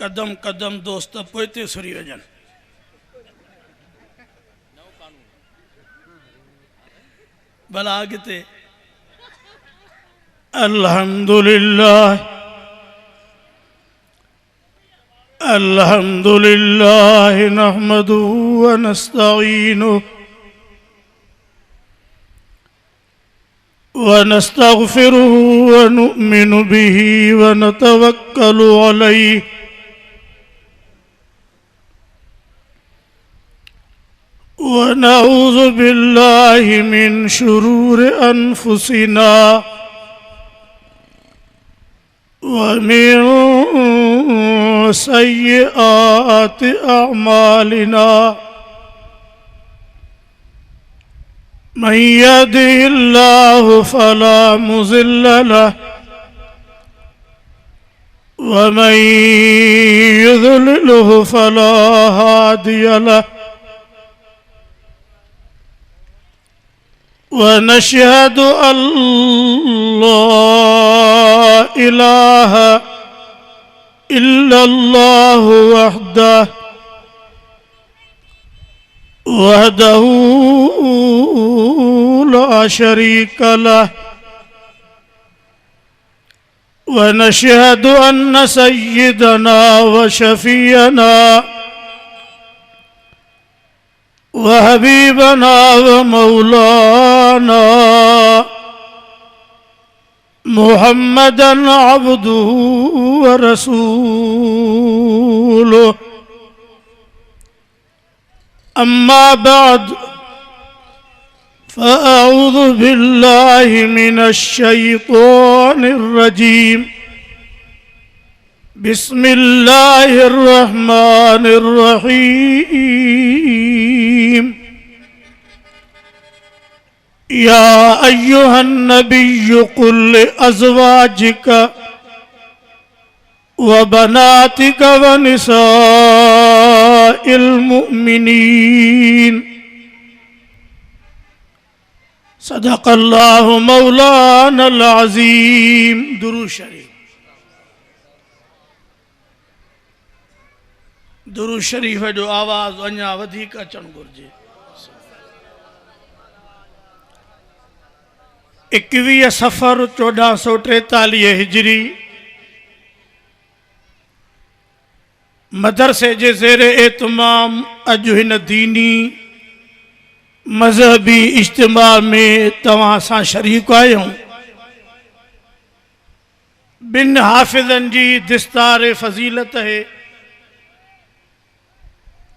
कदम कदम दोस्त पोइते सुरी वजन भला अॻिते अल्हम्दुलिल्लाह अल्हम्दुलिल्लाह नहमदुहु व नस्तईनुहु व नस्तगफिरुहु व नुअ्मिनु बिही व नतवक्कलु अलैहि व नऊज़ु बिल्लाहि मिन शुरूरि अनफुसिना व मिन सय्यिआति अअमालिना मन यहदिहिल्लाहु फला मुज़िल्ल लहु व मन युज़लिलहु फला हादिय लहु व नशहदु अल्ला इलाहा इल्लल्लाहु वहदहु ला शरीक लहु व नशहदु अन्न सय्यदना व शफीअना व हबीबना व मौलाना मुहम्मदन अब्दुहु व रसूलुहु अम्मा बाद फ़अऊज़ु बिल्लाहि मिनश शैतानिर रजीम बिस्मिल्लाहिर रहमानिर रहीम या अय्युहन नबिय्यु कुल लिअज़वाजिका व बनातिका व निसाइल मुअ्मिनीन सदक़ल्लाहु मौलानल अज़ीम। दुरूद शरीफ दुरूद शरीफ जो आवाज़ अञा वधीक अचणु घुरिजे। 21 सफ़र 1443 हिजरी मदरसे जे ज़ेरे एतमाम अॼु हिन दीनी मज़हबी इज्तिमा में तव्हां सां शरीक आहियूं। बिन हाफ़िज़नि जी दिस्तार फ़ज़ीलत है,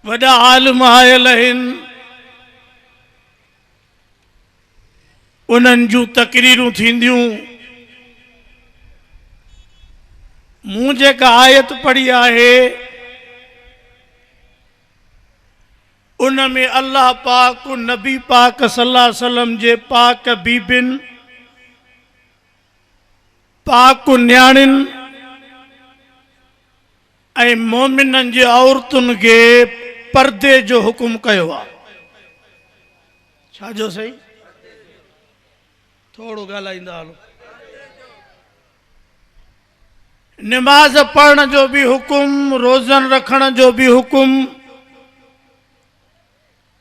वॾा आलिम आयल आहिनि, उन्हनि जूं तक़रीरूं थींदियूं। मूं जेका आयत पढ़ी आहे उन में अल्लाह पाक नबी पाक सल्लल्लाहु अलैहि वसल्लम जे पाक बीबिन पाक न्याणियुनि ऐं मोमिननि जे औरतुनि खे पर्दे जो हुकुम कयो आहे। छा जो सही थोड़ो ॻाल्हाईंदा हलो। नमाज पढ़ण जो भी हुकुम, रोज़न रखण जो भी हुकुम,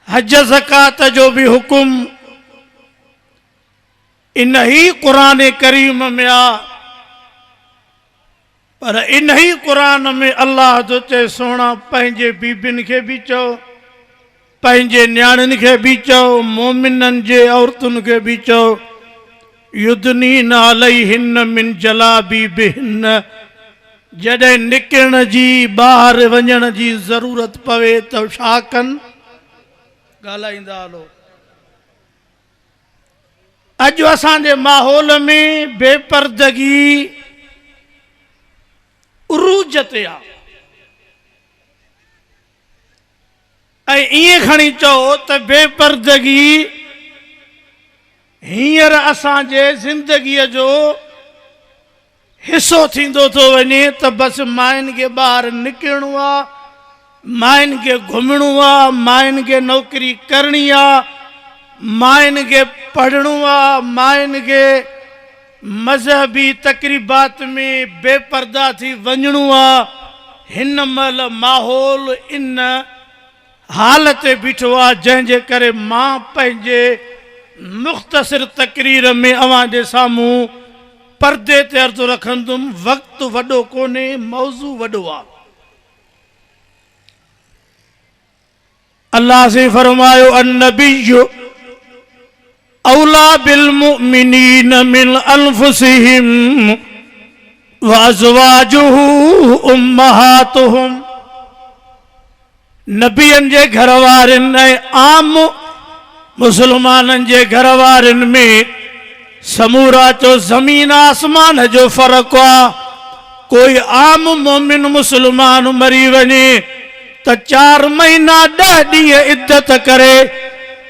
हज ज़कात जो भी हुकुम इन ही कुरान करीम में आ। पर इन ही कुरान में अल्लाह जो चए सोना पंहिंजे बीबिन के भी चओ, पंहिंजे न्याणियुनि खे भी चओ, मोमिननि जे औरतुनि खे भी चओ, युदनीन अलैहिन मिन जलाबीबिहिन। जॾहिं निकिरण जी ॿाहिरि वञण जी ज़रूरत पवे त छा कनि? ॻाल्हाईंदा हलो। अॼु असांजे माहौल में बेपर्दगी उरूज ते आहे। ऐं ईअं खणी चओ त बेपर्दगी हींअर असांजे ज़िंदगीअ जो हिस्सो थींदो थो वञे त बसि माइनि खे ॿाहिरि निकिरणो आहे, माइनि खे घुमणो आहे, माइनि खे नौकरी करणी आहे, माइनि खे पढ़णो आहे, माइनि खे मज़हबी तक़रीबात में बेपर्दा थी वञणो आहे। हिन महिल माहौल इन हालत बीठो आहे जंहिंजे करे मां पंहिंजे मुख़्तसिर तकरीर में अवां जे साम्हूं पर्दे ते अर्ज़ु रखंदुमि। वक़्तु वॾो कोन्हे, मौज़ू वॾो आहे। अल्लाह से फरमायो अन्नबिय्यु औला बिल मुमिनीन मिन अनफुसिहिम व अज़वाजुहु उम्महातुहुम। नबियन जे घर वारनि ऐं आम मुसलमाननि जे घर वारनि में समूरा चो ज़मीन आसमान जो फ़र्क़ु आहे। कोई आम मोमिन मुसलमान मरी वञे त 4 महीना 10 ॾींहं इद्दत करे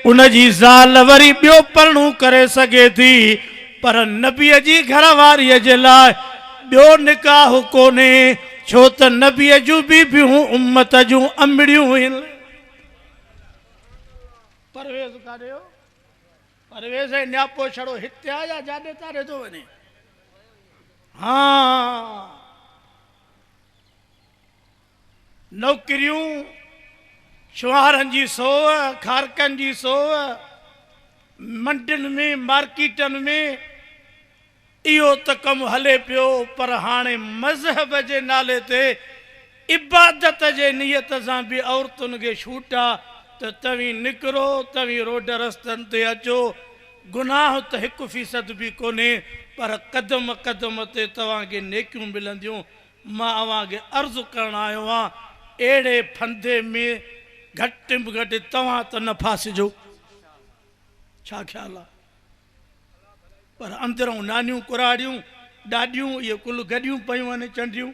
उन जी ज़ाल वरी ॿियो परणू करे सघे थी, पर नबीअ जी घरवारीअ जे लाइ ॿियो निकाह कोन्हे, छो त नबीअ जूं बीबियूं उम्मत जूं अमड़ियूं आहिनि। परवेज़ काॾे हो? परवेज़ ऐं न्यापो छड़ो हिते आ या जाॾे तारे थो वञे? हाँ, नौकरियूं, शुहारनि जी सोव, खारकनि जी सोव, मंडियुनि में मार्केटनि में इहो त कमु हले पियो, पर हाणे मज़हब जे नाले ते इबादत जे नियत सां बि औरतुनि खे छूट आहे त तव्हीं निकिरो, तव्हीं रोड रस्तनि ते अचो। गुनाह त 1% बि कोन्हे, पर क़दम क़दम ते तव्हांखे नेकियूं मिलंदियूं। मां अव्हांखे अर्ज़ु करणु आयो आहियां, अहिड़े फंदे में घटि में घटि तव्हां त न फासिजो। छा ख़्यालु आहे? पर अंदरूं नानियूं कुराड़ियूं ॾाॾियूं इहे कुल गॾियूं पयूं आहिनि चंडियूं।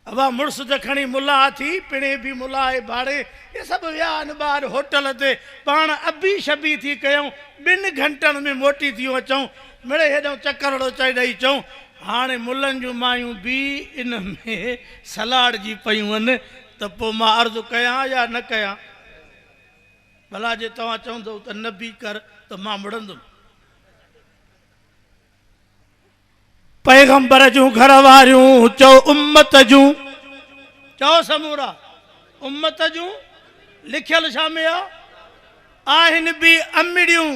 अवा मुड़ुस त खणी मुला थी, पिणे बि मुला आहे भाड़े, इहे सभु विया आहिनि ॿाहिरि होटल ते, पाण अबी शबी थी कयूं, 2 घंटनि में मोटी थियूं अचूं, मिड़े हेॾो चकरड़ो चई ॾेई अचूं। हाणे मुलनि जूं मायूं बि इन में सलाड जी पयूं आहिनि, त पोइ मां अर्ज़ु कयां या न कयां? भला जे तव्हां चवंदो त न बि कर त मां मुड़ंदुमि। पैगंबर जूं घर वारियूं चओ उम्मत जूं, चओ समूरा उम्मत जूं, लिखियल छा में आहे? आहिनि बि अमड़ियूं,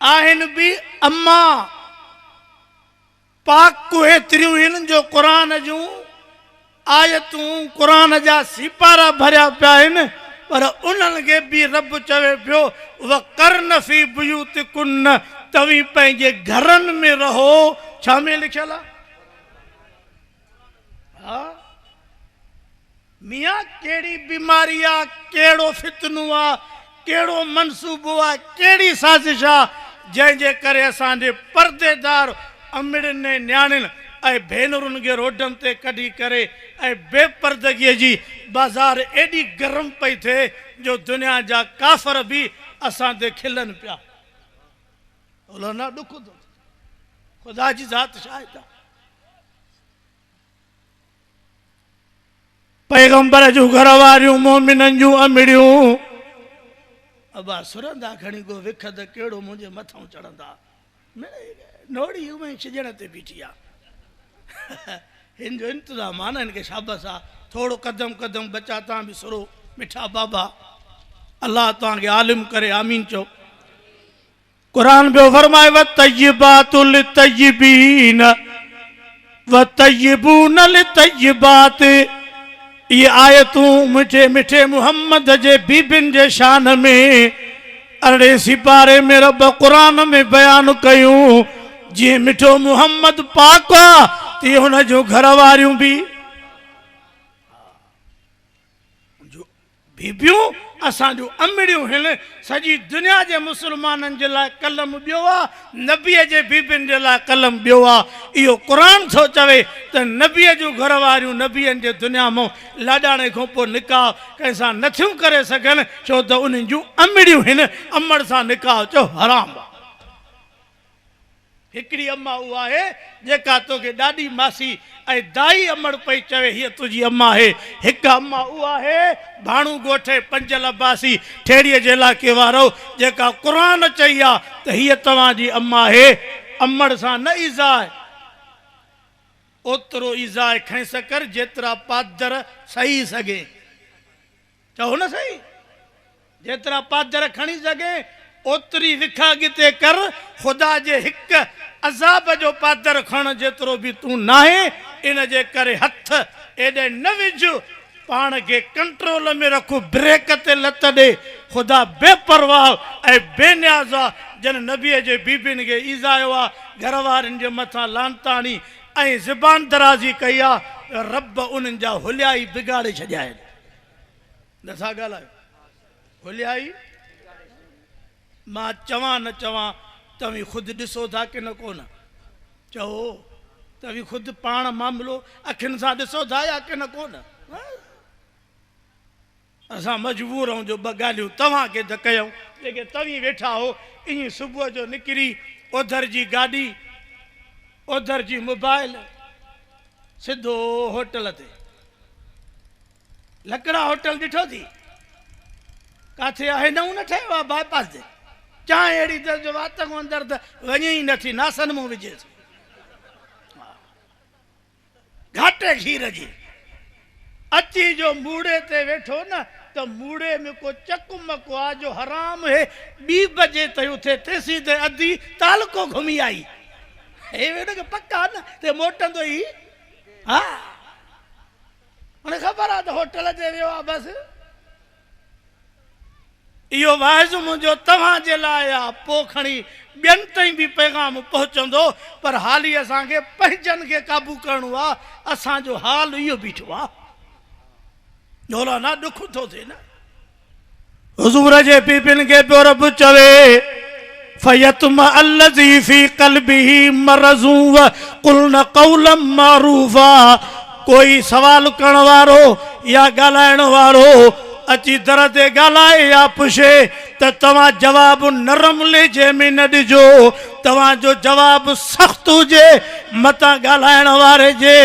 आहिनि बि अम्मा। पाक एतिरियूं आहिनि जो क़ुरान जूं आयतूं, क़ुरान जा सिपारा भरिया पिया आहिनि, पर उन्हनि खे बि रब चवे पियो वक़र्न फी बुयूतिकुन्न, तव्हीं पंहिंजे घरनि में रहो। छा में लिखियल आहे? हा, मियां कहिड़ी बीमारी आहे, कहिड़ो फितनो आहे, कहिड़ो मनसूबो आहे, कहिड़ी साज़िश आहे, जंहिंजे करे असांजे पर्देदार अमड़नि ऐं न्याणियुनि ऐं भेनरुनि खे रोडनि ते कढी करे ऐं बेपर्दगीअ जी बाज़ार एॾी गरम पई थिए जो दुनिया जा काफ़र बि असां ते खिलनि पिया। बोलो न ॾुख थो, ख़ुदा जी ज़ात शाहिद आहे। पैगंबर जूं घर वारियूं मोमिननि जूं अमड़ियूं अबा सुरंदा खणी को विख त कहिड़ो मुंहिंजे मथां चढ़ंदा, नोड़ी उमें सिजण ते बीठी आहे। हिन जो इंतज़ाम आहे न, हिन खे शाबस आहे। थोरो कदम कदम बचा तव्हां बि सुरो मिठा बाबा, अल्लाह तव्हांखे आलिम करे, आमीन चओ। कुरान पियो फरमाए व तय्यबातु लितय्यबीन व तय्यबून लितय्यबात। ये आयतूं मिठे मिठे मुहम्मद जे बीबिन जे शान में 18 सिपारे में रब कुरान में बयान कयूं। जी मिठो मुहम्मद पाक आहे ती हुन जो घर वारियूं बि बीबियूं असां जो अमड़ियूं आहिनि। सॼी दुनिया जे मुसलमाननि जे लाइ कलम ॿियो आहे, नबीअ जे बीबियुनि जे लाइ कलम ॿियो आहे। इहो क़ुरान थो चवे त नबीअ जूं घर वारियूं नबीअनि जे दुनिया मां लाॾाणे खां पोइ निकाह कंहिंसां नथियूं करे सघनि, छो त उन्हनि जूं अमड़ियूं आहिनि। अमड़ सां निकाह चओ हराम आहे। हिकिड़ी अम्मा उहा आहे जेका तोखे ॾाढी मासी ऐं दाई अमड़ पई चवे हीअ तुंहिंजी अम्मा आहे। हिकु अम्मा उहा आहे भाणू ॻोठे पंजल अब्बासी ठेड़ीअ जे इलाइक़े वारो, जेका क़ुरान चई आहे त हीअ तव्हांजी अम्मा आहे। अमड़ सां न ईज़ा आहे। ओतिरो ईज़ाए खणी सकर जेतिरा पादर सही सघे। चओ न सही, जेतिरा पादर खणी सघे ओतिरी विख अॻिते कर। ख़ुदा जे हिक अज़ाब जो पादर खण जेतिरो बि तूं नाहे। इन जे करे हथ एॾे न विझ, पाण खे कंट्रोल में रख, ब्रेक ते लत ॾे। ख़ुदा बेपरवाह ऐं बेनियाज़ आहे। जन नबीअ जे बीबियुनि खे ईज़ायो आहे, घर वारनि जे मथां लानताणी ऐं ज़बान दराज़ी कई आहे, रब उन्हनि जा हुलिया ई बिगाड़े छॾिया आहिनि। नथा ॻाल्हायो, हुलिया ई। मां चवां न चवां, तव्हीं ख़ुदि ॾिसो था की न कोन? चओ, तव्हीं ख़ुदि पाण मामिलो अखियुनि सां ॾिसो था या की न कोन? असां मजबूर आहियूं जो ॿ ॻाल्हियूं तव्हांखे त कयूं। जेके तव्हीं वेठा हो, ईअं सुबुह जो निकिरी ओधर जी गाॾी, ओधर जी मोबाइल, सिधो होटल ते। लकड़ा होटल ॾिठो थी? किथे आहे? नऊं न ठहियो आहे बाईपास ते। चांहि अहिड़ी त जो वात खां अंदरि त वञे ई नथी, नासन मूं विझेसि। घाटे खीर जी अची जो मूड़े ते वेठो न, त मूड़े में को चकमक आहे जो हराम है। 2 बजे ताईं उथे तेसीं ते अधी तालको घुमी आई। हे वेठो पक्का न ते मोटंदो ई। हा, हाणे ख़बर आहे त होटल ते वियो आहे बसि। इहो वाइज़ मुंहिंजो तव्हांजे लाइ आहे, पोइ खणी ॿियनि ताईं बि पैगाम पहुचंदो। पर हाली असांखे पंहिंजनि खे क़ाबू करणो आहे। असांजो हाल इहो बीठो आहे। मौलाना ॾुख थो थिए न। हुज़ूर जे बीबियुनि खे पियो रब चवे, फयतम अल्लज़ी फी क़ल्बिही मरज़ू व क़ुल्न क़ौलन मारूफ़ा। कोई सवाल करण वारो या ॻाल्हाइण वारो अची दर ते ॻाल्हाए या पुछे त तव्हां जवाबु नरम लहजे में न ॾिजो। तव्हांजो जवाबु सख़्तु हुजे, मतां ॻाल्हाइण वारे जे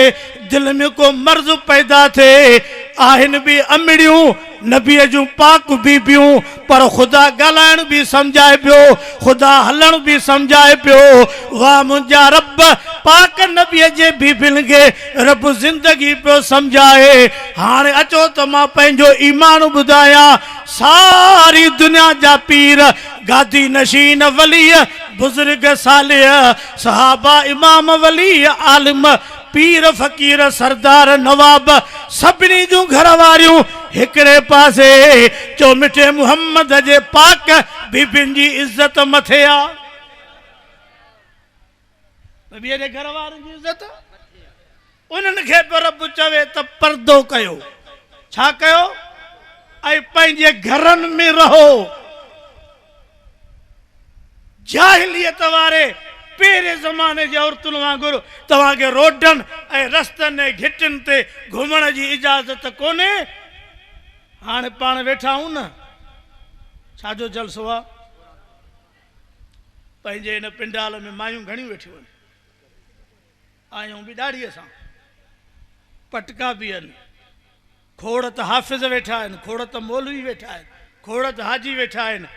दिलि में को मर्ज़ पैदा थिए। आहिनि बि अमिड़ियूं नबीअ जूं पाक बीबियूं, पर ख़ुदा ॻाल्हाइण बि सम्झाए पियो, ख़ुदा हलण बि सम्झाए पियो। वाह मुंहिंजा रब, पाक नबीअ जे बीबियुनि खे रब ज़िंदगी पियो सम्झाए। हाणे अचो त मां पंहिंजो ईमान ॿुधायां। सारी दुनिया जा पीर, गादी नशीन वली, बुज़ुर्ग सालिह, सहाबा, इमाम वली, आलिम, पीर फ़कीर, सरदार, नवाब, सभिनी जूं घर वारियूं हिकिड़े पासे। चो मिठे मुहम्मद जे पाक बीबियुनि जी इज़त मथे आहे। नबीअ जे घर वारनि जी इज़त, उन्हनि खे पियो रब चवे त पर्दो कयो। छा कयो? ऐं पंहिंजे घरनि में रहो। जाहिलियत वारे पहिरें ज़माने जे औरतुनि वांगुरु तव्हांखे रोडनि ऐं रस्तनि ऐं घिटियुनि ते घुमण जी इजाज़त कोन्हे। हाणे पाण वेठा आहियूं न, छाजो जलसो आहे? पंहिंजे हिन पिंडाल में मायूं घणियूं वेठियूं आहिनि। आयूं बि ॾाढीअ सां, पटका बि आहिनि, खोड़ त हाफ़िज़ वेठा आहिनि, खोड़ त मौलवी वेठा आहिनि, खोड़ त हाजी वेठा आहिनि।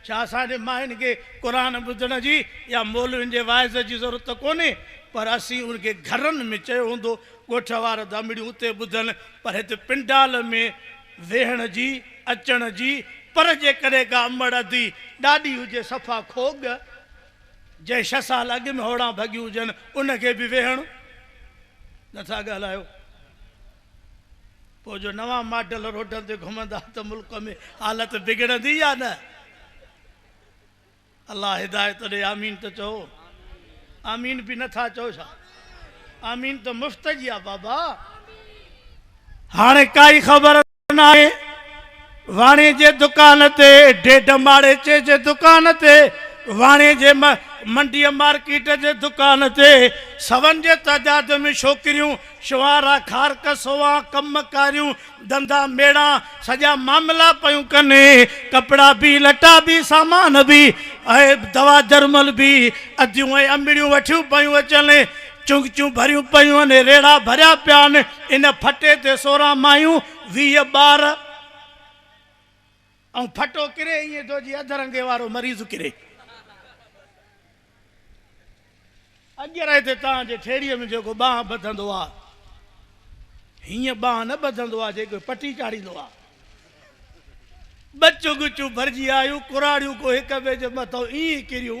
छा असांजे मायुनि खे क़ुरान ॿुधण जी या मौलवियुनि जे वाइज़ जी ज़रूरत कोन्हे? पर असीं उनखे घरनि में चयो हूंदो, ॻोठ वारा दामिड़ियूं उते ॿुधनि, पर हिते पिंडाल में वेहण जी, अचण जी। पर जेकॾहिं का अमड़ अधी ॾाढी हुजे, सफ़ा खोग, जंहिं 6 साल अॻु में होड़ा भॻियूं हुजनि, उनखे बि वेहणु नथा ॻाल्हायो। पोइ जो नवां मॉडल रोडनि ते घुमंदा त मुल्क में हालत बिगड़ंदी या न? अल्लाह हिदायत ॾे। आमीन त चओ। आमीन बि नथा चओ छा? आमीन त मुफ़्त जी आहे बाबा। हाणे काई ख़बर न आहे। वाणे जे दुकान ते, ॾेढ माड़ेचे जे दुकान ते, वाणे जे मंडीअ मार्केट जे दुकान ते, सवन जे तइदाद में छोकिरियूं, शुआरा, खारक, सोवा, कमकारियूं, धंधा मेड़ा, सॼा मामला पियूं कनि। कपिड़ा बि, लटा बि, सामान बि, ऐं दवा जरमल बि, अधियूं ऐं अमिड़ियूं वठियूं पियूं अचनि। चुंगचियूं भरियूं पियूं आहिनि, रेड़ा भरिया पिया आहिनि। इन फटे ते 16 मायूं, 20 ॿार, ऐं फटो किरे ईअं थो जीअं अधरंगे वारो मरीज़ किरे। अॻे रहे ते तव्हांजे ठेड़ीअ में जेको बांह ॿधंदो आहे हीअं बांह न ॿधंदो आहे जेको पटी चाढ़ींदो आहे बचूं गुचूं भरिजी आयूं कुराड़ियूं को हिक ॿिए जे मथां ईअं किरियूं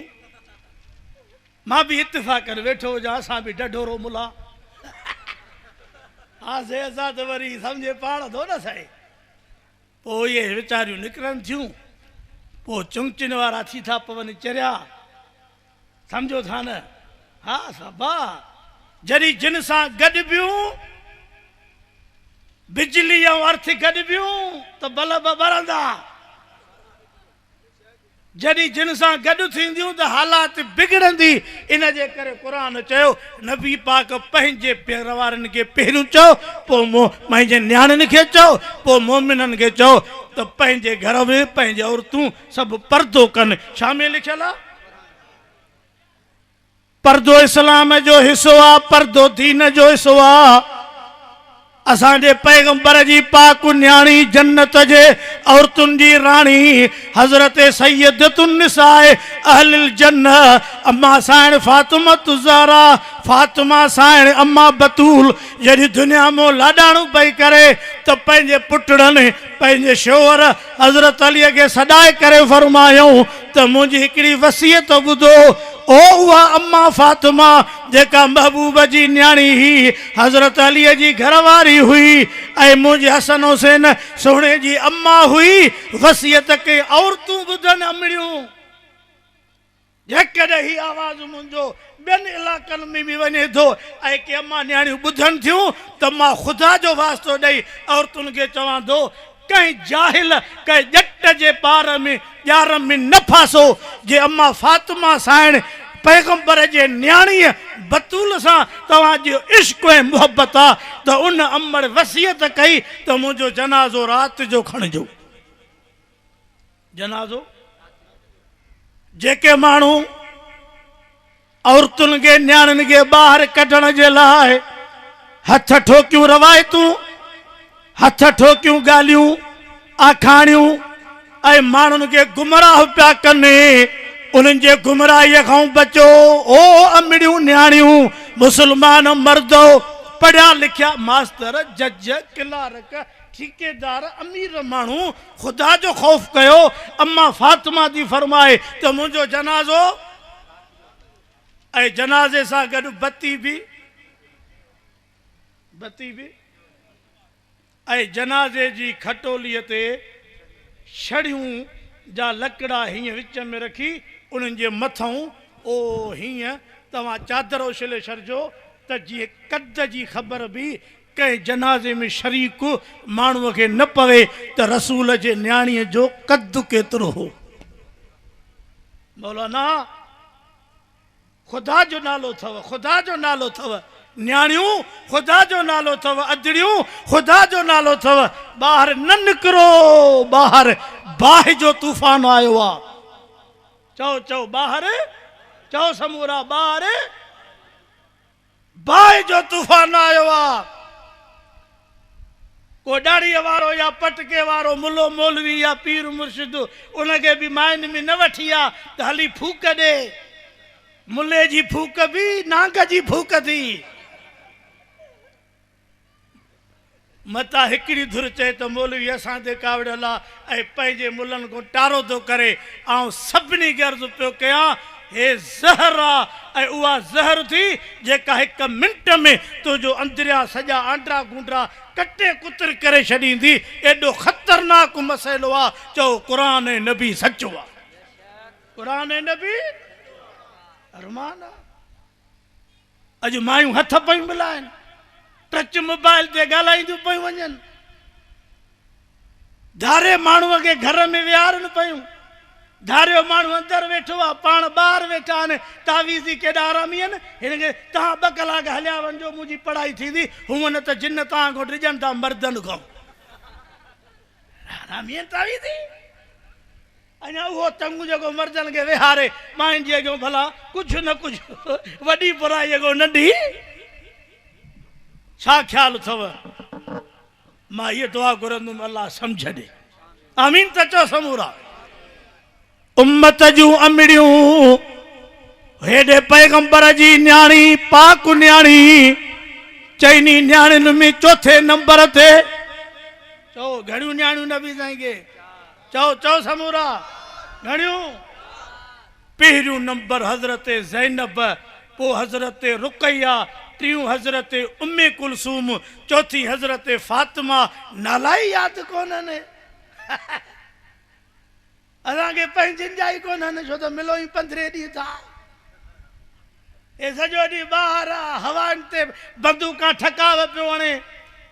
मां बि इतफ़ाक़ करे वेठो हुजां असां बि ढढोरो मुला हा से असां त वरी सम्झे पाण थो न साईं पोइ इहे वीचारियूं निकिरनि थियूं पोइ चुंगचिन वारा थी था पवनि चरिया सम्झो था न हा सबा जॾहिं जिन सां गॾिबियूं बिजली ऐं अर्थ गॾिबियूं त बल्ब ॿरंदा जॾहिं जिन सां गॾु थींदियूं त हालात बिगड़ंदी इन जे करे क़ुरान चयो नबी पाक पंहिंजे पेर वारनि खे पहिरियों चओ पोइ पंहिंजे नियाणियुनि खे चओ पोइ मोमिननि खे चओ त पंहिंजे घर में पंहिंजे औरतूं सभु पर्दो कनि छा में लिखियल आहे पर्दो इस्लाम जो हिसो आहे पर्दो दीन जो हिसो आहे असांजे पैगंबर जी पाक न्याणी जन्नत जे औरतुनि जी राणी हज़रत सैयदतुन निसाए अहलिल जन्नत अम्मा साइण फातिमा ज़हरा फातिमा साइण अम्मा बतूल जॾहिं दुनिया में लाॾाणो पई करे त पंहिंजे पुटड़नि पंहिंजे शोहर हज़रत अलीअ खे सॾाए करे फरमायूं त मुंहिंजी हिकिड़ी वसियत ॿुधो ओ उहा अम्मा फातिमा जेका महबूब जी न्याणी ही हज़रत अलीअ जी घरवारी हुई ऐं मुंहिंजे हसन हुसैन सोणे जी अम्मा हुई वसियत के औरतूं ॿुधनि अमड़ियूं जेकॾहिं ही आवाज़ मुंहिंजो ॿियनि इलाइक़नि में बि वञे थो ऐं के अम्मा न्याणियूं ॿुधनि थियूं त मां ख़ुदा जो वास्तो ॾेई औरतुनि खे चवां थो कंहिं जाहिल कंहिं ॼट जे पार में ॼार में न फासो जे अम्मा फातिमा साइण पैगंबर जे न्याणीअ बतूल सां तव्हांजो इश्क ऐं मुहबत आहे त उन अमड़ वसियत कई त मुंहिंजो जनाज़ो राति जो खणिजो जनाज़ो जेके माण्हू औरतुनि खे न्याणियुनि खे ॿाहिरि कढण जे लाइ हथ ठोकियूं रवायतूं हथ ठोकियूं ॻाल्हियूं आखाणियूं ऐं माण्हुनि खे गुमराह पिया कनि उन्हनि जे गुमराहीअ खां बचो ओ अमड़ियूं न्याणियूं मुस्लमान मर्द पढ़िया लिखिया मास्तर जज क्लार्क ठेकेदार अमीर माण्हू ख़ुदा जो ख़ौफ़ कयो अम्मा फातिमा थी फरमाए त मुंहिंजो जनाज़ो ऐं जनाज़े सां गॾु बत्ती बि ऐं जनाज़े जी खटोलीअ ते छड़ियूं जा लकड़ा हीअं विच में रखी उन्हनि जे मथां ओ हीअं तव्हां चादर उछले छॾिजो त जीअं कद जी ख़बर बि कंहिं जनाज़े में शरीक माण्हूअ खे न पवे त रसूल जे न्याणीअ जो कद केतिरो हो मौलाना ख़ुदा जो नालो अथव ख़ुदा जो नालो अथव न्याणियूं ख़ुदा जो नालो अथव अजड़ियूं ख़ुदा जो नालो अथव ॿाहिरि न निकिरो ॿाहिरि बाहि जो तूफ़ान आयो आहे चओ चओ ॿाहिरि चओ समूरा ॿाहिरि बाहि जो तूफ़ान आयो आहे को ॾाड़ीअ वारो या पटके वारो मुलो मौलवी या पीर मुर्शिद उनखे बि माइनि में न वठी आहे त हली फूक ॾे मुले जी फूक बि नांग जी फूक थी मता हिकिड़ी धुर चए त मौलवी असां ते कावड़ियल आहे ऐं पंहिंजे मुलनि खां टारो थो करे ऐं सभिनी खे अर्ज़ु पियो कयां हे ज़हर आहे ऐं उहा ज़हर थी जेका हिकु मिंट में तुंहिंजो अंदरिया सॼा आंड्रा गुंड्रा कटे कुतर करे छॾींदी एॾो ख़तरनाक मसइलो आहे चओ क़ुरान ऐं नबी सचो आहे क़ुरान ऐं नबी अरमान आहे अॼु मायूं हथ पयूं मिलाइनि टच मोबाइल ते ॻाल्हाईंदियूं पयूं वञनि धारे माण्हूअ खे घर में विहारनि पयूं धारियो माण्हू अंदरि वेठो आहे पाण ॿाहिरि वेठा आहिनि तावीज़ी केॾा आरामी आहिनि हिन खे तव्हां 2 कलाक हलिया वञिजो मुंहिंजी पढ़ाई थींदी हूअं न त जिन तव्हां खां डिॼनि था मर्दनि खां आरामी आहिनि तावीज़ी अञा उहो तंग जेको मर्दनि खे विहारे माइनि जे अॻियां भला कुझु न कुझु वॾी बुराई जेको नंढी छा ख़्यालु अथव मां इहा दुआ घुरंदुमि अलाह सम्झ ॾे आमीन त चओ समूरा उम्मत जूं अमड़ियूं हेॾे पैगंबर जी न्याणी पाक न्याणी चईनी न्याणियुनि में चौथे नंबर ते चओ घणियूं न्याणियूं नबी साईं खे चओ चओ समूरा घणियूं पहिरियों नंबर हज़रत ज़ैनब पोइ हज़रत रुक़ैया टियों हज़रत उम्मे कुलसूम चौथी हज़रत फातिमा नाला ई यादि कोन्हनि असांखे पंहिंजनि जा ई कोन्हनि छो त मिलो ई 15 ॾींहं था हे सॼो ॾींहुं ॿाहिरि आहे हवाउनि ते बंदूकां ठकाव पियो हणे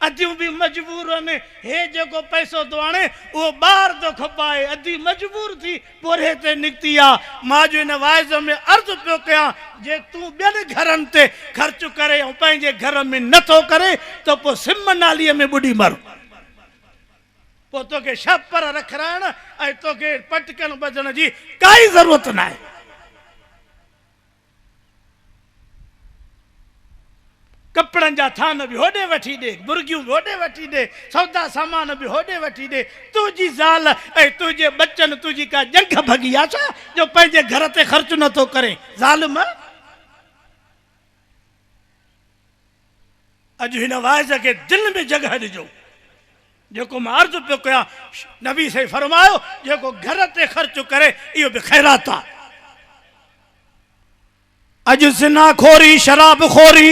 अदियूं बि मजबूर आहिनि हे जेको पैसो थो आणे उहो ॿाहिरि थो खपाए अधी मजबूर थी पोरे ते निकिती आहे मां जो हिन वाइज़ में अर्ज़ु पियो कयां जे तूं ॿियनि घरनि ते ख़र्च करे ऐं पंहिंजे घर में नथो करे त पोइ सिम नालीअ में ॿुॾी मर पोइ तोखे छपर रखराइण ऐं तोखे पटकनि ॿधण जी काई ज़रूरत न आहे कपड़न जा थान भी होडे वठी दे मुर्गियों भी होडे वठी दे सौदा सामान भी होडे वठी दे तुझी ज़ाल ए तुझे बच्चन तुझी का जंग भगी आछा जो पंहिंजे घर ते खर्च न तो करे ज़ालिम अज हिन वाइज़ के दिल में जगह ॾिजो जेको मां अर्ज़ पियो कयां नबी से फरमायो जेको घर ते खर्च करे इहो भी खैरात आहे अज ज़िना खोरी शराब खोरी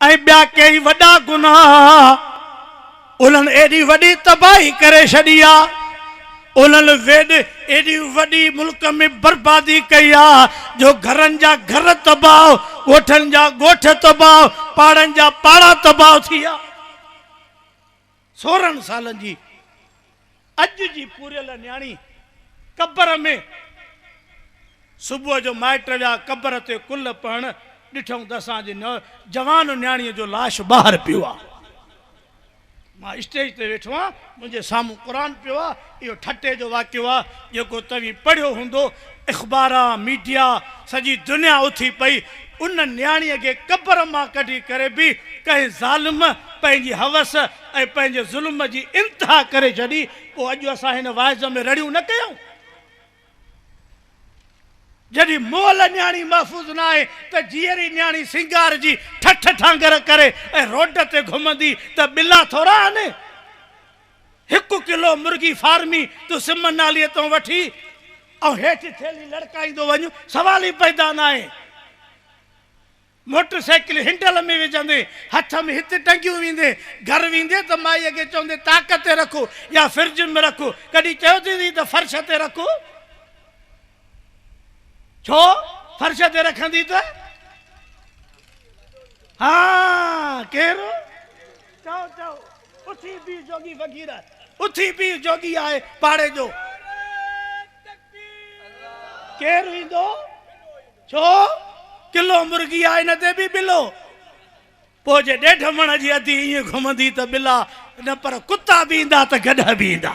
ऐं ॿिया कई वॾा गुनाह उन्हनि एॾी वॾी तबाही करे छॾी आहे उन्हनि एॾी वॾी मुल्क में बर्बादी कई आहे जो घरनि जा घर तबाह ॻोठनि जा ॻोठ तबाह पाड़नि जा पाड़ा तबाह थी विया 16 सालनि जी अॼु जी पूरियल न्याणी कबर में सुबुह जो माइट विया कबर ते कुल पढ़ण ॾिठऊं त असांजे जवान न्याणीअ जो लाश ॿाहिरि पियो आहे मां स्टेज ते वेठो आहियां मुंहिंजे साम्हूं क़ुरान पियो आहे इहो ठटे जो वाक़ियो आहे जेको तव्हीं पढ़ियो हूंदो अख़बार मीडिया सॼी दुनिया उथी पई उन न्याणीअ खे कबर मां कढी करे बि कंहिं ज़ालिम पंहिंजी हवस ऐं पंहिंजे ज़ुल्म जी इंतिहा करे छॾी पोइ अॼु असां हिन वाइज़ में रड़ियूं न कयूं जॾहिं मोल न्याणी महफ़ूज़ न आहे त जीअरी न्याणी सिंगार जी ठठ ठांगर करे ऐं रोड ते घुमंदी त बिला थोरा आहिनि 1 किलो मुर्गी फार्मी तूं सिम नालीअ तां वठी ऐं हेठि थेली लड़काईंदो वञ सवाल ई पैदा न आहे मोटरसाइकिल हिंडल में विझंदे हथ में हिते टंगियूं वेंदे घर वेंदे त माईअ खे चवंदे ताक़त ते रखो या फ्रिज में रखो कॾहिं चयो थी त फर्श ते रखो छो फर्श ते रखंदी त हाँ केरु चओ चओ उथी भी जोगी फ़कीर उथी भी जोगी आहे पाड़े जो केरु ईंदो छो किलो मुर्गी आहे हिन ते बि बिलो पोइ जे 1.5 मण जी अधी ईअं घुमंदी त बिला न पर कुता बि ईंदा त गॾ बि ईंदा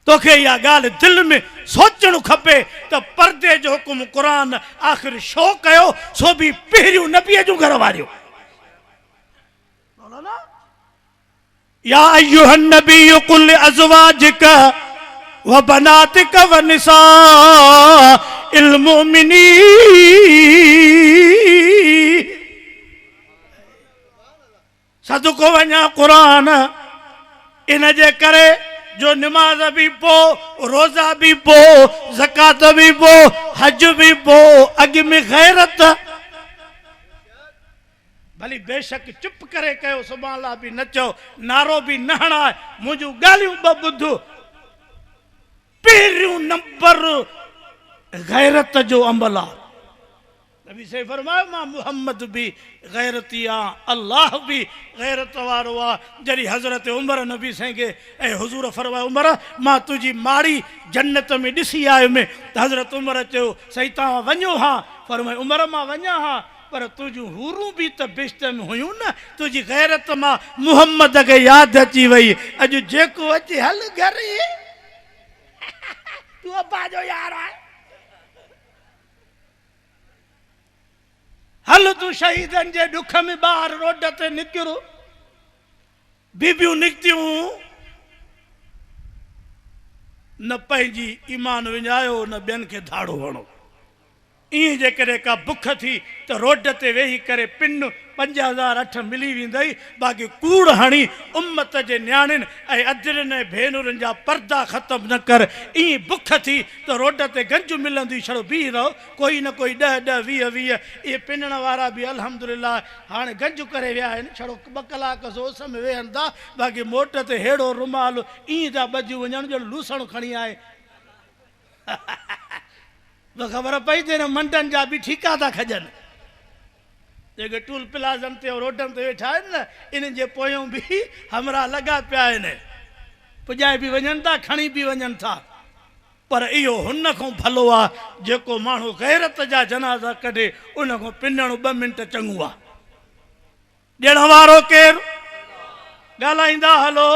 तोखे इहा ॻाल्हि दिलि में सोचणु खपे त पर्दे जो हुकुम क़ुरान आख़िर छो कयो सो बि पहिरियों नबीअ जूं घर वारियूं या अय्युहन नबिय्यु कुल अज़वाजिक व बनातिक व निसाइल मुमिनीन सदको वञा क़ुरान इन जे करे जो नमाज भी पो रोजा भी पो ज़कात भी पो हज भी पो अग में गैरत भली बेशक चुप करे कयो सुभाणे अल्लाह भी न चओ नारो भी न हणाए मुंहिंजूं ॻाल्हियूं ॿ ॿुधो पहिरियों नंबर गैरत जो अमल आहे नबी से फरमायो मां मुहम्मद भी गैरती आ अल्लाह भी गैरत वारो आ जॾहिं हज़रत उमर नबी से के ऐं हुज़ूर फरमायो उमर मां तुझी माड़ी जन्नत में ॾिसी आयो में त हज़रत उमर चयो सही तव्हां वञो हा फरमायो उमर मां वञा हा पर तुझूं हूरूं भी त बिश्त में हुयूं न तुझी गैरत मां मुहम्मद खे यादि अची वई अॼु जेको अचे हल घर तूं अब्बा जो यार आहे हल तू शहीदन जे दुख में बाहर रोड ते निकिरो बीबियूं निकतियूं न पंहिंजी ईमान विञायो न ॿियनि खे धाड़ो हणो। ईअं जेकॾहिं का बुख थी त रोड ते वेही करे पिन 5008 मिली वेंदई, बाक़ी कूड़ हणी उम्मत जे नियाणियुनि ऐं अजरनि ऐं भेनरुनि जा पर्दा ख़तमु न कर। ईअं बुख थी त रोड ते गंजू मिलंदी, छड़ो बीह रहो, कोई न कोई 10-10 20-20 इहे पिनण वारा बि अल्हम्दुलिल्लाह हाणे गंजू करे विया आहिनि, छड़ो 2 कलाक सोस में वेहनि था, बाक़ी मोट ते हेड़ो रुमाल ईअं था ॿजियूं वञनि जो लूसण खणी आहे। ख़बर पई त हिन मंडनि जा बि ठीका था खजनि, जेके टूल प्लाज़नि ते रोडनि ते वेठा आहिनि न, इन्हनि जे पोयों बि हमरा लॻा पिया आहिनि, पुॼाए बि वञनि था, खणी बि वञनि था। पर इहो हुन खां भलो आहे जेको माण्हू गैरत जा जनाज़ा कढे, उन खां पिनणु 2 मिंट चङो आहे। ॾियण वारो केरु? ॻाल्हाईंदा हलो।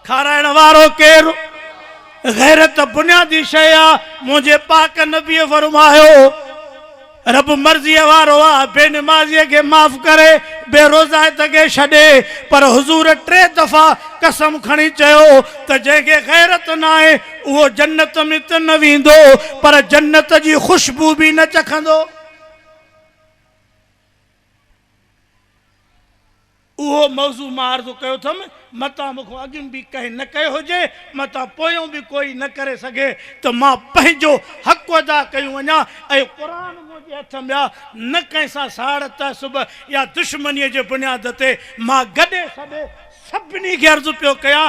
खाराइण वारो केरु? गैरत बुनियादी शइ आहे। मुंहिंजे पाक नबीअ फरमायो, रब मर्ज़ीअ वारो आहे, बेनमाज़ीअ खे माफ़ करे, बेरोज़ात खे छॾे, पर हुज़ूर 3 दफ़ा कसम खणी चयो त जंहिंखे गैरत न आहे उहो जन्नत में त न वेंदो, पर जन्नत जी ख़ुशबू बि न चखंदो। उहो मौज़ू मां अर्ज़ु कयो अथमि, मतां मूंखां अॻु बि कंहिं न कयो हुजे, मतां पोयों बि कोई न करे सघे, त मां पंहिंजो हक़ अदा कयूं वञा। ऐं क़ुर मुंहिंजे हथ में आहे, न कंहिं सां साड़ तसुब या दुश्मनीअ जे बुनियाद ते मां गॾे सॾे सभिनी खे अर्ज़ु पियो कयां,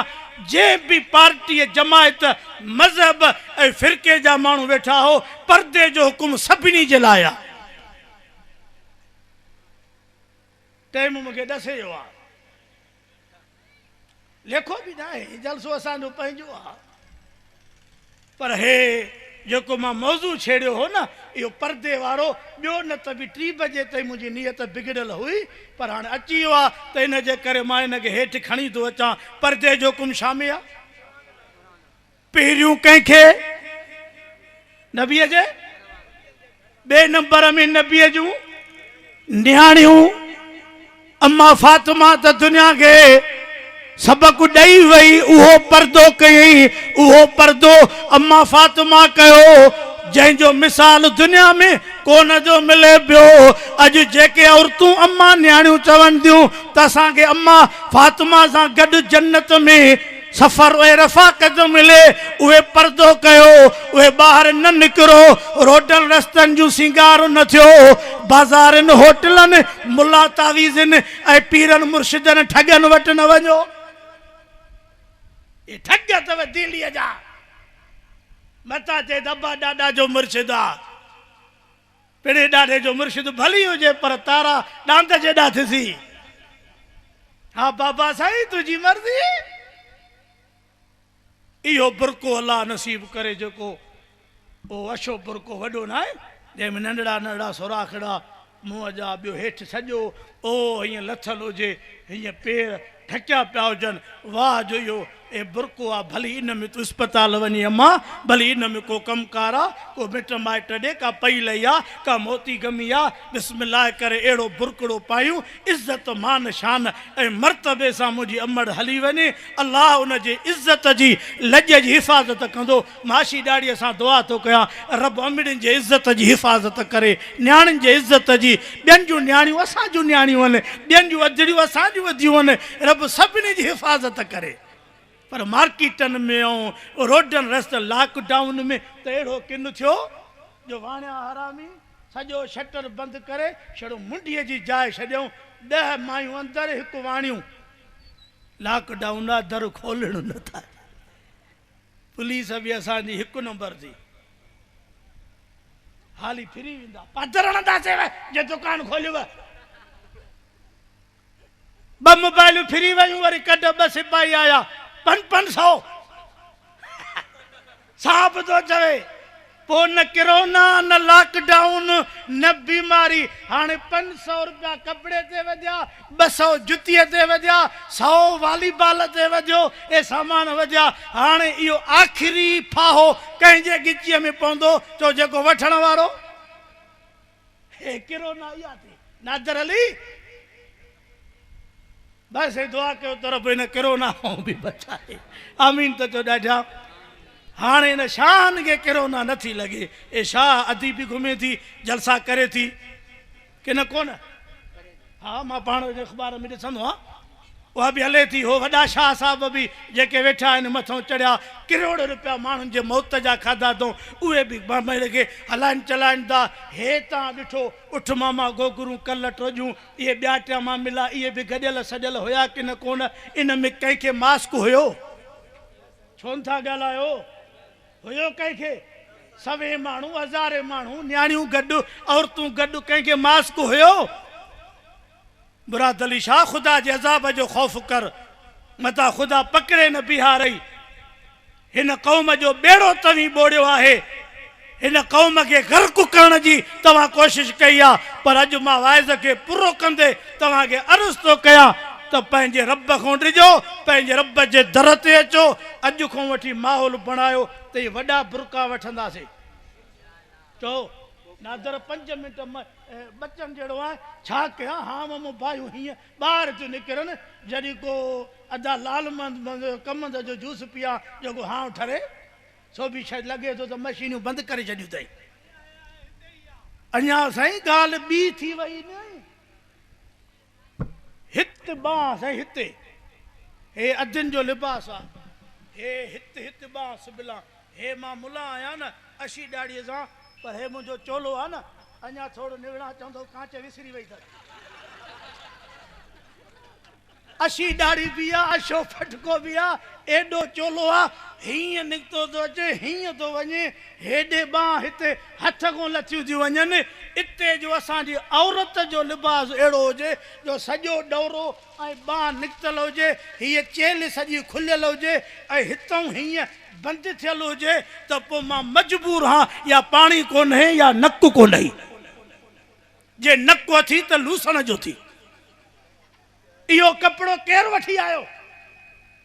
जंहिं बि पार्टीअ जमायत मज़हब ऐं फ़िरके जा माण्हू वेठा हो, पर्दे जो हुकुम सभिनी जे लाइ आहे। टाइम मूंखे ॾसे वियो आहे, लेखो बि न आहे, जलसो असांजो पंहिंजो आहे, पर हे जेको मां मौज़ू छेड़ियो हो न, इहो पर्दे वारो, ॿियो न त बि 3 बजे ताईं मुंहिंजी नियत बिगड़ियल हुई, पर हाणे अची वियो आहे त इन जे करे मां हिनखे हेठि खणी थो अचां। पर्दे जो हुकुम शामिल आहे। पहिरियों कंहिंखे नबीअ जे, ॿिए नंबर में नबीअ जूं नियाणियूं अम्मा फातिमा त दुनिया खे सबक ॾेई वई, उहो पर्दो कयई, उहो पर्दो अम्मा फातिमा कयो, जंहिंजो मिसाल दुनिया में कोन जो मिले पियो। अॼु जेके औरतूं अम्मा नियाणियूं चवनि थियूं त असांखे अम्मा फातिमा सां गॾु जन्नत में सफ़र ऐं रफ़ाक़त मिले, उहे पर्दो कयो, उहे ॿाहिरि न निकिरो, रोडनि रस्तनि जूं सिंगार न थियो, बाज़ारनि होटलनि मुला तावीज़नि ऐं पीरनि मुर्शिदनि ठगनि वटि न वञो। ये ठग अथव दिल्लीअ जा, मता चए दब्बा ॾाॾा जो मुर्शिद आहे, पिणे ॾाॾे जो मुर्शिद भली हुजे पर तारा ॾांद जेॾा थिसी। हा बाबा साईं तुंहिंजी मर्ज़ी। इहो बुरको अल्लाह नसीब करे, जेको ओ अछो बुरको वॾो न आहे, जंहिंमें नंढड़ा नंढड़ा सुराखड़ा मुंहं जा, ॿियो हेठि सॼो ओ हीअं लथल हुजे, हीअं पेर ठकिया पिया हुजनि, वाह जो इहो ए बुरको आहे। भली इन में तूं अस्पताल वञी अम्मा, भली इन में को कमकार आहे, को मिट माइट ॾे, का पई लई आहे, का मोती गमी आहे, बिस्मिल्लाह करे अहिड़ो बुरकड़ो पायूं, इज़त मान शान ऐं मर्तबे सां मुंहिंजी अमड़ हली वञे। अल्लाह उन जे इज़त जी लॼ जी हिफ़ाज़त कंदो। माशी ॾाड़ीअ सां दुआ थो कयां, रब अमड़नि जे इज़त जी हिफ़ाज़त करे, नियाणियुनि जे इज़त जी, ॿियनि जूं नियाणियूं असां जूं नियाणियूं आहिनि, ॿियनि जूं अजड़ियूं असां जूं वधियूं आहिनि, रब सभिनी जी हिफ़ाज़त करे। पर मार्केटनि में ऐं रोडनि रस्तनि लॉकडाउन में त अहिड़ो किन थियो जो वाणिया हरामी सॼो शटर बंदि करे छड़ो मुंडीअ जी जाइ छॾियऊं, 10 मायूं अंदरि, 1 वाणियूं। लॉकडाउन आहे, दर खोलणु नथा। पुलिस बि असांजी 1 नंबर थी, हाली फिरी वेंदा, पादर हणंदासीं जे दुकान खोलियो। 2 मोबाइलूं फिरी वयूं, वरी कढ 2 सिपाही आया, 500 साहब तो चवे, पोइ न कोरोना न लॉकडाउन न बीमारी, हाणे 500 रुपया कपिड़े ते वधिया, 200 जुतीअ ते वधिया, 100 वॉलीबॉल ते वधियो, ए सामान वधिया। हाणे इहो आख़िरी फाहो कंहिंजे गिचीअ में पवंदो, चो जेको वठण वारो हे कोरोना इहा थी। नादर अली बस दुआ कयो त रब हिन कोरोना खां बि बचाए, आमीन त चो ॾाढा। हाणे इन शान खे किरोना नथी लॻे। ए शाह अधी बि घुमे थी, जलसा करे थी कि न कोन? हाँ, मां पाण अख़बार में ॾिसंदो आहियां, उहा बि हले थी। हो वॾा शाह साहब बि जेके वेठा आहिनि मथां चढ़िया, किरोड़ रुपया माण्हुनि जे मौत जा खाधा अथऊं, उहे बि मिल खे हलाइनि चलाइनि था। हे तव्हां ॾिठो, उठ मामा गोगरूं कल टोजूं, इहे ॿिया टिया मामिला इहे बि गॾियल सॼियल हुया कि न कोन? इन में कंहिंखे मास्क हुयो? छो था ॻाल्हायो? हुयो कंहिंखे? सवे माण्हू, हज़ारे माण्हू, न्याणियूं गॾु, औरतूं गॾु, कंहिंखे मास्क हुयो? बुरादली शाह, ख़ुदा जे अज़ाब जो ख़ौफ़ कर, मता ख़ुदा पकड़े न बिहारई। हिन क़ौम जो बेड़ो तव्हीं ॿोड़ियो आहे, हिन क़ौम खे गर्क करण जी तव्हां कोशिश कई आहे, पर अॼु मां वाइज़ खे पूरो कंदे तव्हांखे अर्ज़ु थो कयां त पंहिंजे रब खां ॾिजो, पंहिंजे रब जे दर ते अचो। अॼु खां वठी माहौल बणायो त इहे वॾा बुरका वठंदासीं। चओ नादर 5 मिंट बचन जहिड़ो आहे, छा कयां? हा मम्मो भाइयूं हीअं ॿाहिरि थियूं निकिरनि, जॾहिं को अदा लाल कमंद जो जूस पिया जेको हां ठरे, सो बि शायदि लॻे थो त मशीनियूं बंदि करे छॾियूं अथई। अञा साईं ॻाल्हि ॿी थी वई न, हित बांस साईं, हिते हे अधनि जो लिबास आहे, हे हित हित बांस सिबिला। हे मां मुला आहियां न अशी ॾाड़ीअ सां, पर हे मुंहिंजो चोलो आहे न, अञा थोरो निविड़ा चवंदो कांच विसरी वई अथसि। अशी ॾाड़ी बि आहे, अशो फटको बि आहे, एॾो चोलो आहे, हीअं निकितो थो अचे, हीअं थो वञे, हेॾे बांह हिते हथ खां लथियूं थियूं वञनि। इते जो असांजी औरत जो लिबास अहिड़ो हुजे जो सॼो ॾौरो ऐं बांह निकितल हुजे, हीअ चेल सॼी खुलियल हुजे ऐं हितां हीअं बंदि थियल हुजे, त पोइ मां मजबूर हां, या पाणी कोन्हे या नक कोन्हे। जे नक अथी त लूसण जो थी। इहो कपिड़ो केरु वठी आयो?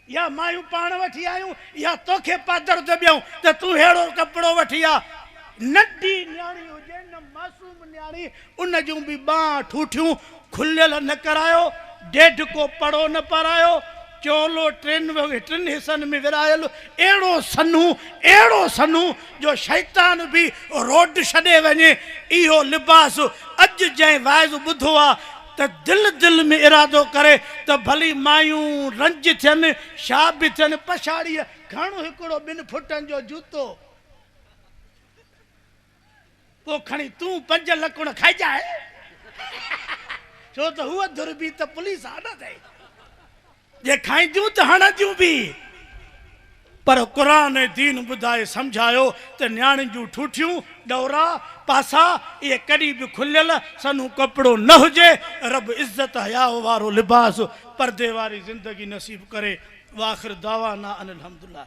या मायूं पाण वठी आयूं, या तोखे पादर ते ॿियूं त तूं अहिड़ो कपिड़ो वठी आ? नंढी न्याणी हुजे न मासूम न्याणी, उन जूं बि बांह ठूठियूं खुलियल न करायो, ॾेढ को पड़ो न पारायो, चोलो टिनि हिसनि में विरायल, अहिड़ो सन्हू जो शैतान बि रोड छॾे वञे। इहो लिबास अॼु जंहिं वाइज़ ॿुधो आहे त दिल में इरादो करे त भली मायूं रंज थियनि, छा बि थियनि, पछाड़ीअ खणो हिकिड़ो 2 फुटनि जो जूतो, पोइ खणी तूं 5 लकुण खाइजाए, छो त हूअ धुरबी त पुलिस आहे न अथई, जे खाईंदियूं त हणंदियूं बि। पर क़ुरान ऐं दीन ॿुधाए सम्झायो त न्याणियुनि जूं ठूठियूं, ॾौरा, पासा इहे कॾहिं बि खुलियल सन्हू कपिड़ो न हुजे। रब इज़त हया वारो लिबास, पर्दे वारी ज़िंदगी नसीब करे। वाखिर दावाना अनिल हम्दुलिल्लाह।